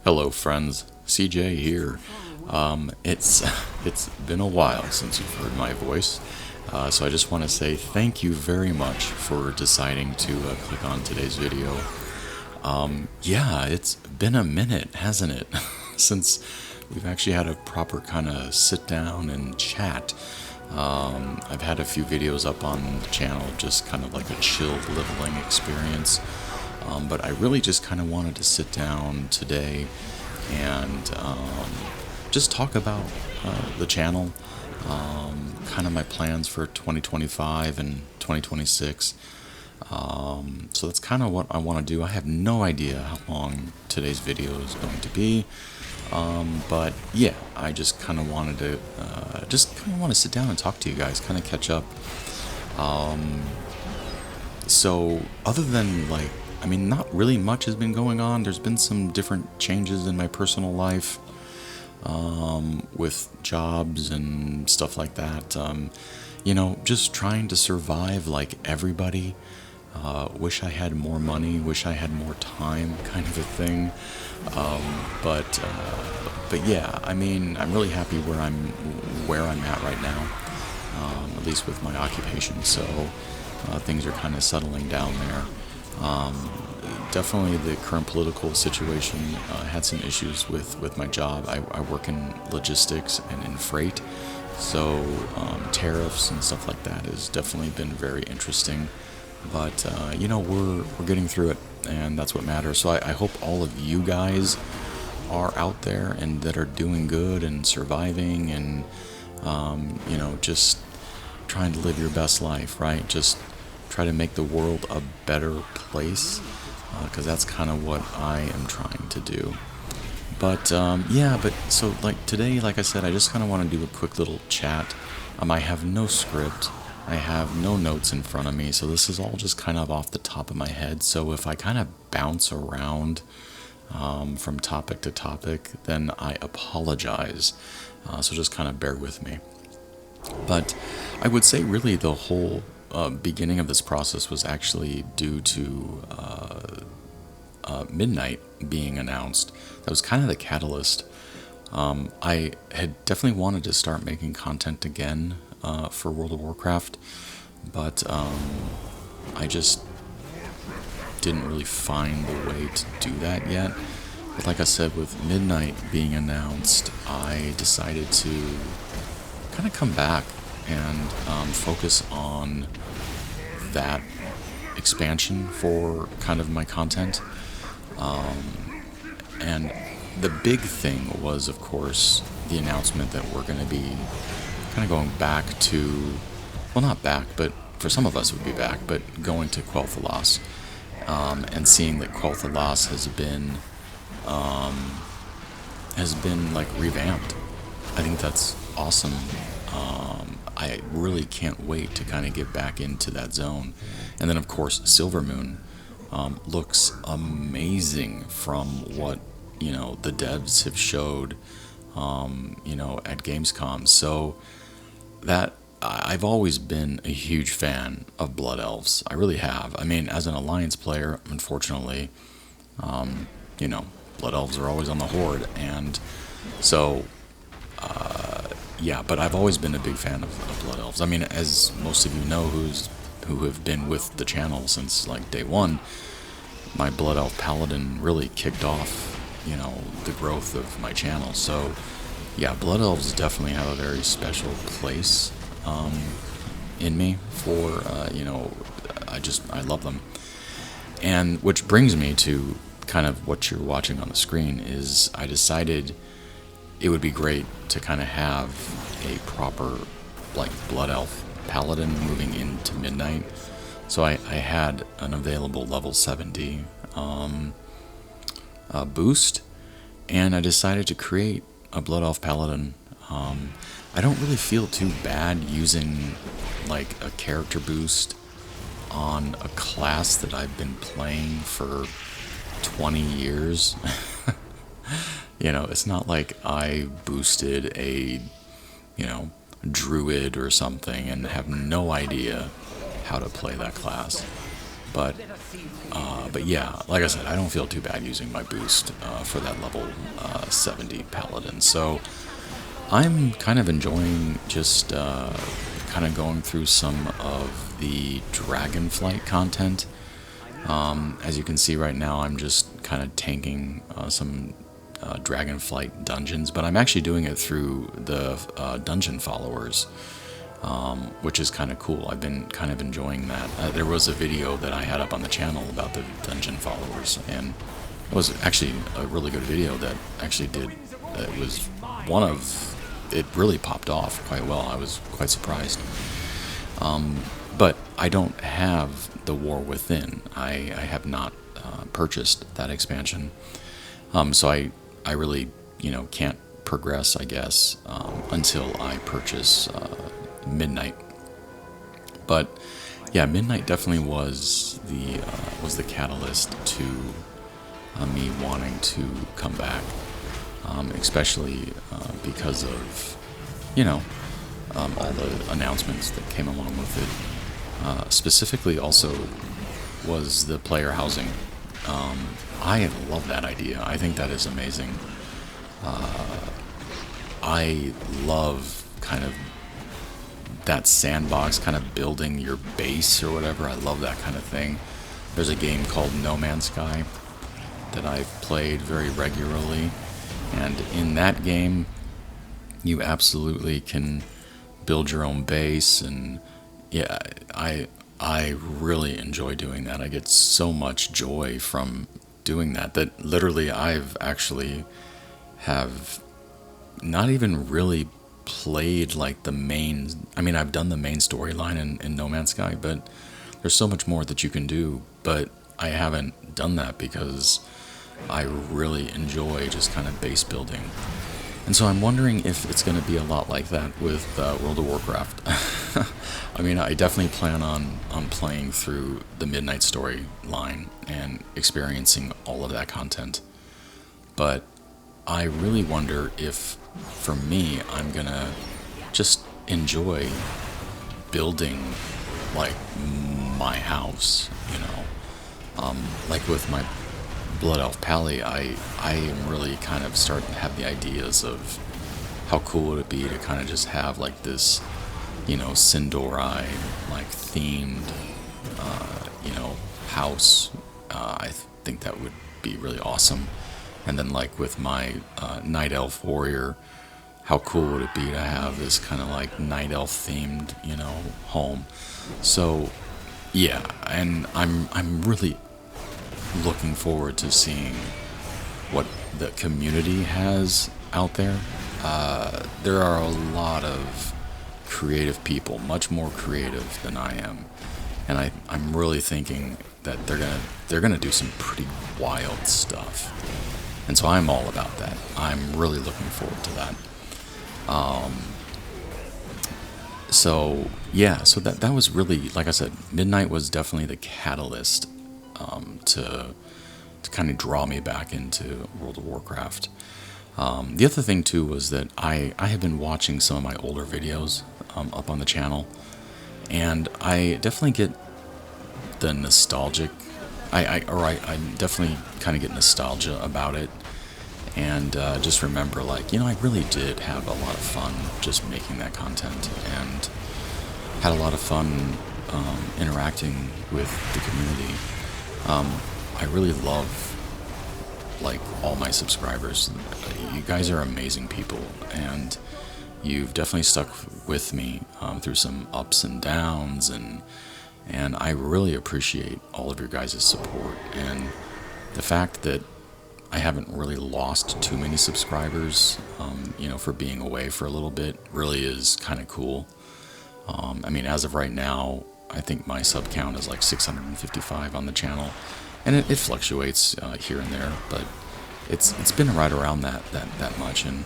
Hello, friends. CJ here. It's been a while since you've heard my voice, so I just want to say thank you very much for deciding to click on today's video. Yeah, it's been a minute, hasn't it, since we've actually had a proper kind of sit down and chat. I've had a few videos up on the channel, just kind of like a chill leveling experience. But I really just kind of wanted to sit down today and just talk about the channel, kind of my plans for 2025 and 2026. So that's kind of what I want to do. I have no idea how long today's video is going to be. But yeah, I just kind of wanted to sit down and talk to you guys, kind of catch up. So other than not really much has been going on. There's been some different changes in my personal life, with jobs and stuff like that. Just trying to survive like everybody. Wish I had more money, wish I had more time, kind of a thing. But yeah, I mean, I'm really happy where I'm at right now, at least with my occupation. So things are kind of settling down there. Definitely the current political situation had some issues with my job. I work in logistics and in freight, so tariffs and stuff like that has definitely been very interesting. But we're getting through it, and that's what matters. So I hope all of you guys are out there and that are doing good and surviving, and just trying to live your best life, right? Just try to make the world a better place, because that's kind of what I am trying to do. But so like today, like I said, I just kind of want to do a quick little chat. I have no script, I have no notes in front of me, so this is all just kind of off the top of my head. So if I kind of bounce around from topic to topic, then I apologize. So just kind of bear with me. But I would say really the whole beginning of this process was actually due to Midnight being announced. That was kind of the catalyst. I had definitely wanted to start making content again for World of Warcraft, but I just didn't really find the way to do that yet. But like I said, with Midnight being announced, I decided to kind of come back and focus on that expansion for kind of my content. And the big thing was, of course, the announcement that we're going to be kind of going back to, well, not back, but for some of us it would be back, but going to Quel'Thalas, and seeing that Quel'Thalas has been like revamped. I think that's awesome. I really can't wait to kind of get back into that zone. And then, of course, Silvermoon looks amazing from what, the devs have showed, at Gamescom. So that I've always been a huge fan of Blood Elves. I really have. I mean, as an Alliance player, unfortunately, Blood Elves are always on the Horde. And so yeah, but I've always been a big fan of Blood Elves. I mean, as most of you know, who have been with the channel since like day one, my Blood Elf Paladin really kicked off, the growth of my channel. So yeah, Blood Elves definitely have a very special place in me for, I love them. And which brings me to kind of what you're watching on the screen is I decided it would be great to kind of have a proper like Blood Elf Paladin moving into Midnight. So I had an available level 70 boost, and I decided to create a Blood Elf Paladin. I don't really feel too bad using like a character boost on a class that I've been playing for 20 years. It's not like I boosted a, druid or something and have no idea how to play that class. But But yeah, like I said, I don't feel too bad using my boost for that level 70 paladin. So I'm kind of enjoying just kind of going through some of the Dragonflight content. As you can see right now, I'm just kind of tanking some Dragonflight dungeons, but I'm actually doing it through the dungeon followers, which is kind of cool. I've been kind of enjoying that. There was a video that I had up on the channel about the dungeon followers, and it was actually a really good video that actually did. It was one of. It really popped off quite well. I was quite surprised. But I don't have the War Within. I have not purchased that expansion. So I really, can't progress, I guess, until I purchase Midnight. But yeah, Midnight definitely was the catalyst to me wanting to come back, especially because of all the announcements that came along with it. Specifically, also was the player housing. I love that idea. I think that is amazing. I love kind of that sandbox, kind of building your base or whatever. I love that kind of thing. There's a game called No Man's Sky that I've played very regularly, and in that game, you absolutely can build your own base, and yeah, I really enjoy doing that. I get so much joy from doing that literally I've actually have not even really played like the main. I mean, I've done the main storyline in No Man's Sky, but there's so much more that you can do. But I haven't done that because I really enjoy just kind of base building. And so I'm wondering if it's going to be a lot like that with World of Warcraft. I mean, I definitely plan on playing through the Midnight storyline and experiencing all of that content. But I really wonder if, for me, I'm going to just enjoy building, like, my house, like with my Blood Elf Pally, I am really kind of starting to have the ideas of how cool would it be to kind of just have like this, Sindori like themed, house. I think that would be really awesome. And then like with my Night Elf Warrior, how cool would it be to have this kind of like Night Elf themed, home? So yeah, and I'm really looking forward to seeing what the community has out there. There are a lot of creative people, much more creative than I am, and I'm really thinking that they're gonna do some pretty wild stuff, and so I'm all about that. I'm really looking forward to that. So yeah, so that was really, like I said, Midnight was definitely the catalyst to kind of draw me back into World of Warcraft. The other thing too was that I have been watching some of my older videos up on the channel, and I definitely get the nostalgic. I definitely kind of get nostalgia about it, and just remember, like, I really did have a lot of fun just making that content, and had a lot of fun interacting with the community. I really love, like, all my subscribers. You guys are amazing people, and you've definitely stuck with me through some ups and downs, and I really appreciate all of your guys' support, and the fact that I haven't really lost too many subscribers, for being away for a little bit, really is kind of cool. I mean, as of right now, I think my sub count is like 655 on the channel, and it fluctuates here and there, but it's been right around that much. And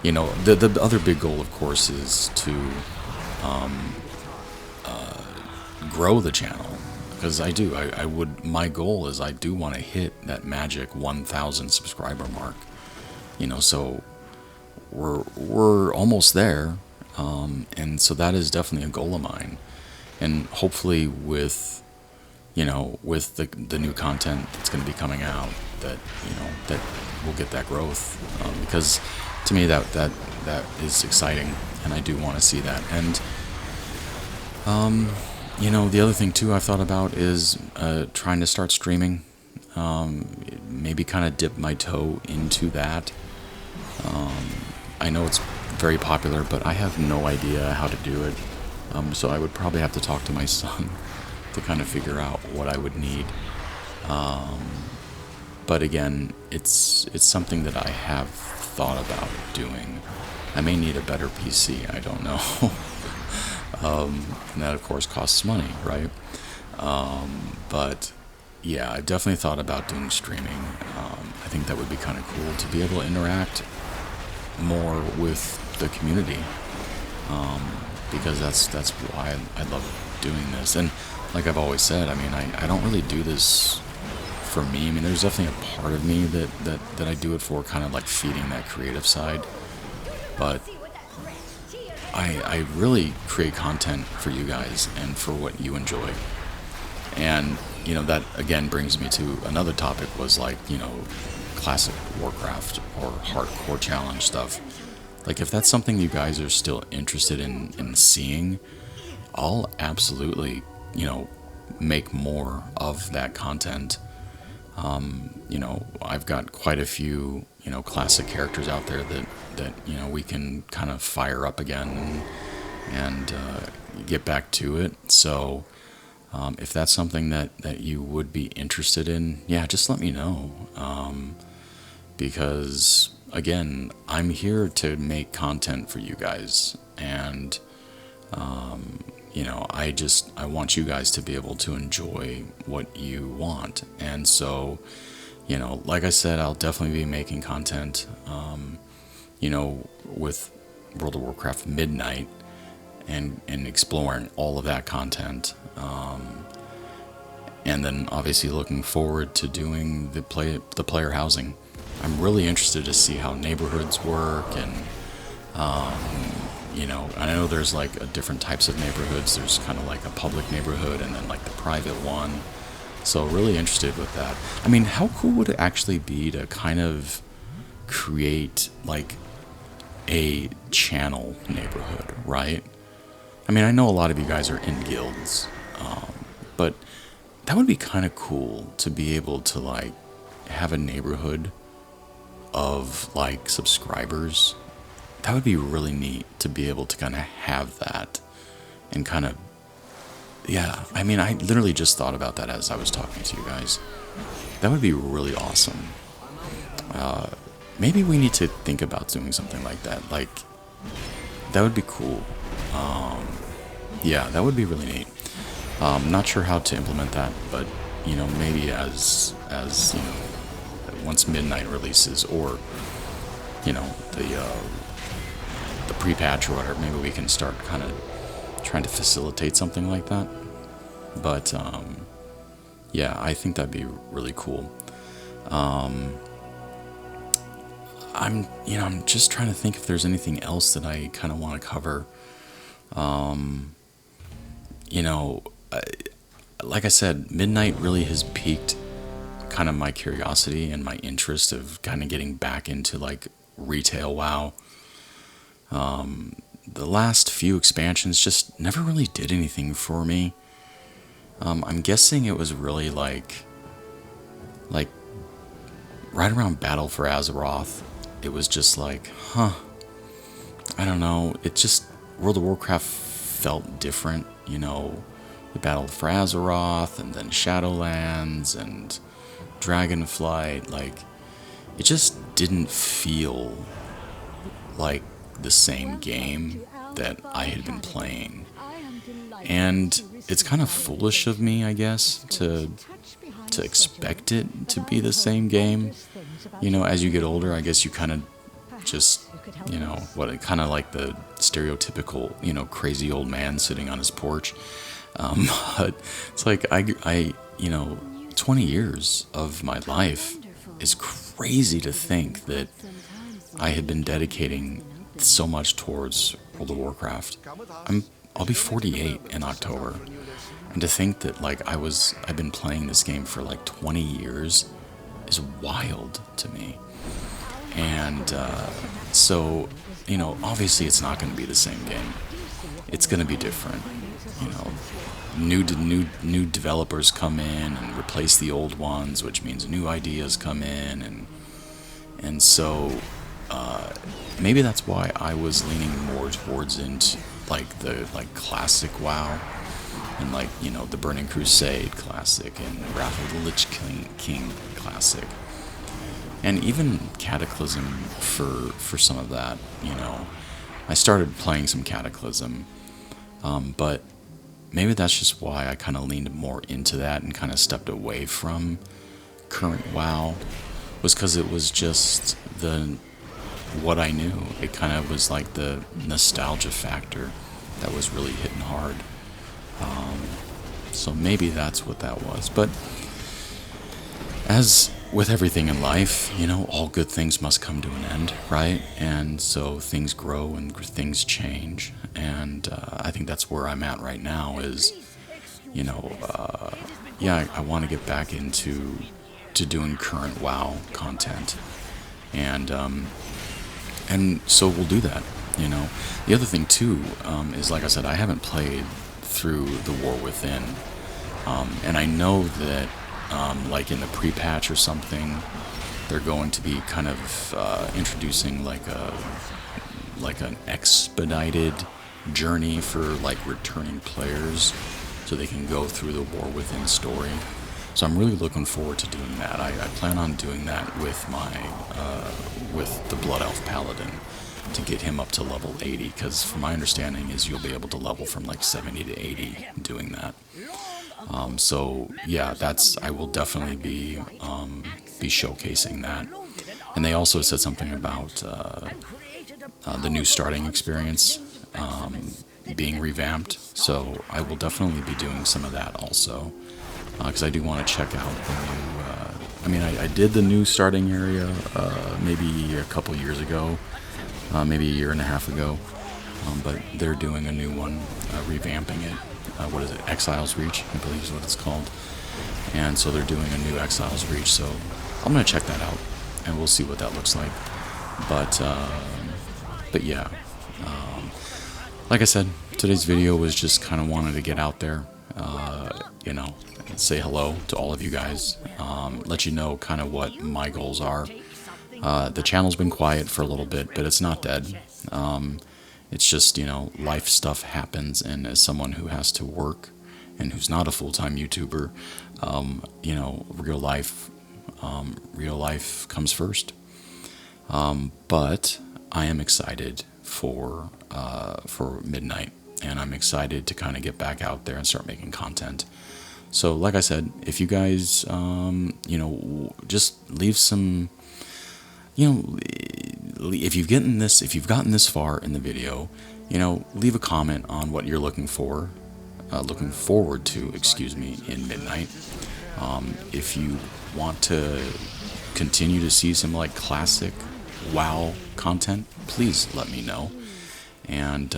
the other big goal, of course, is to grow the channel, because my goal is I do want to hit that magic 1,000 subscriber mark. So we're almost there, and so that is definitely a goal of mine. And hopefully with with the new content that's going to be coming out, that that we'll get that growth, because to me that is exciting, and I do want to see that. And the other thing too I've thought about is trying to start streaming. Maybe kind of dip my toe into that. I know it's very popular, but I have no idea how to do it. So I would probably have to talk to my son to kind of figure out what I would need. But again, it's something that I have thought about doing. I may need a better PC, I don't know. And that of course costs money, right? But yeah, I've definitely thought about doing streaming. I think that would be kind of cool to be able to interact more with the community, because that's why I love doing this. And like I've always said, I mean, I don't really do this for me. I mean, there's definitely a part of me that I do it for, kind of like feeding that creative side. But I really create content for you guys and for what you enjoy. And that again brings me to another topic, was like classic Warcraft or hardcore challenge stuff. Like if that's something you guys are still interested in seeing, I'll absolutely make more of that content. I've got quite a few classic characters out there that we can kind of fire up again and get back to it. So if that's something that you would be interested in, yeah, just let me know. Because again, I'm here to make content for you guys, and I want you guys to be able to enjoy what you want. And so, like I said, I'll definitely be making content, with World of Warcraft Midnight, and exploring all of that content. And then obviously looking forward to doing the player housing. I'm really interested to see how neighborhoods work, and I know there's like different types of neighborhoods. There's kind of like a public neighborhood and then like the private one. So really interested with that. I mean, how cool would it actually be to kind of create like a channel neighborhood, right? I mean, I know a lot of you guys are in guilds, but that would be kind of cool to be able to like have a neighborhood of like subscribers. That would be really neat to be able to kind of have that, and kind of, yeah, I mean, I literally just thought about that as I was talking to you guys. That would be really awesome. Maybe we need to think about doing something like that. Like, that would be cool. Yeah, that would be really neat. Not sure how to implement that, but maybe as once Midnight releases, or the pre-patch or whatever, maybe we can start kind of trying to facilitate something like that. But yeah, I think that'd be really cool. I'm just trying to think if there's anything else that I kind of want to cover. Like I said, Midnight really has piqued kind of my curiosity and my interest of kind of getting back into like retail WoW. The last few expansions just never really did anything for me. I'm guessing it was really like right around Battle for Azeroth. It was just like, I don't know. It just, World of Warcraft felt different, the Battle for Azeroth, and then Shadowlands, and Dragonflight. Like, it just didn't feel like the same game that I had been playing. And it's kind of foolish of me, I guess, to expect it to be the same game. As you get older, I guess you kind of just, kind of like the stereotypical, crazy old man sitting on his porch. But it's like, I 20 years of my life is crazy to think that I had been dedicating so much towards World of Warcraft. I'll be 48 in October. And to think that like I've been playing this game for like 20 years is wild to me. And so, obviously it's not going to be the same game. It's going to be different. You know, new developers come in and replace the old ones, which means new ideas come in, and so maybe that's why I was leaning more towards into like the classic WoW, and the Burning Crusade classic and Wrath of the Lich King classic, and even Cataclysm for some of that. I started playing some Cataclysm, but maybe that's just why I kind of leaned more into that and kind of stepped away from current WoW, was because it was just what I knew. It kind of was like the nostalgia factor that was really hitting hard. So maybe that's what that was. But as with everything in life, all good things must come to an end, right? And so things grow and things change. And I think that's where I'm at right now is, I want to get back into doing current WoW content. And so we'll do that, The other thing, too, is, like I said, I haven't played through the War Within. And I know that, like in the pre-patch or something, they're going to be kind of introducing like an expedited journey for like returning players, so they can go through the War Within story. So I'm really looking forward to doing that. I plan on doing that with with the Blood Elf Paladin, to get him up to level 80, because from my understanding is you'll be able to level from like 70 to 80 doing that. So yeah, I will definitely be showcasing that. And they also said something about the new starting experience being revamped. So I will definitely be doing some of that also, because I do want to check out the new. I did the new starting area maybe a couple years ago, maybe a year and a half ago, but they're doing a new one, revamping it. What is it? Exiles Reach, I believe is what it's called. And so they're doing a new Exiles Reach, so I'm going to check that out, and we'll see what that looks like. But yeah, like I said, today's video was just kind of wanted to get out there, say hello to all of you guys, let you know kind of what my goals are. The channel's been quiet for a little bit, but it's not dead. It's just, life stuff happens, and as someone who has to work and who's not a full-time YouTuber, real life comes first. But I am excited for Midnight, and I'm excited to kind of get back out there and start making content. So like I said, if you guys, just leave some, if you've gotten this far in the video, leave a comment on what you're looking forward to, in Midnight. If you want to continue to see some like classic WoW content, please let me know, and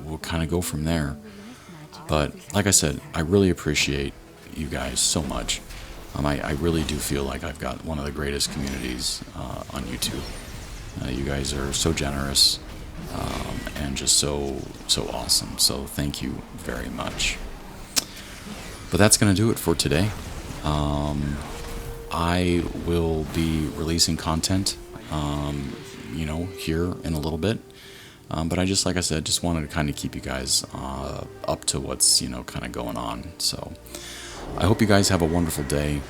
we'll kind of go from there. But like I said, I really appreciate you guys so much. I really do feel like I've got one of the greatest communities on YouTube. You guys are so generous, and just so awesome. So thank you very much. But that's going to do it for today. I will be releasing content, here in a little bit. But like I said, just wanted to kind of keep you guys up to what's, kind of going on. So I hope you guys have a wonderful day,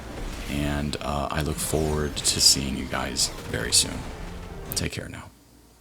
and I look forward to seeing you guys very soon. Take care now.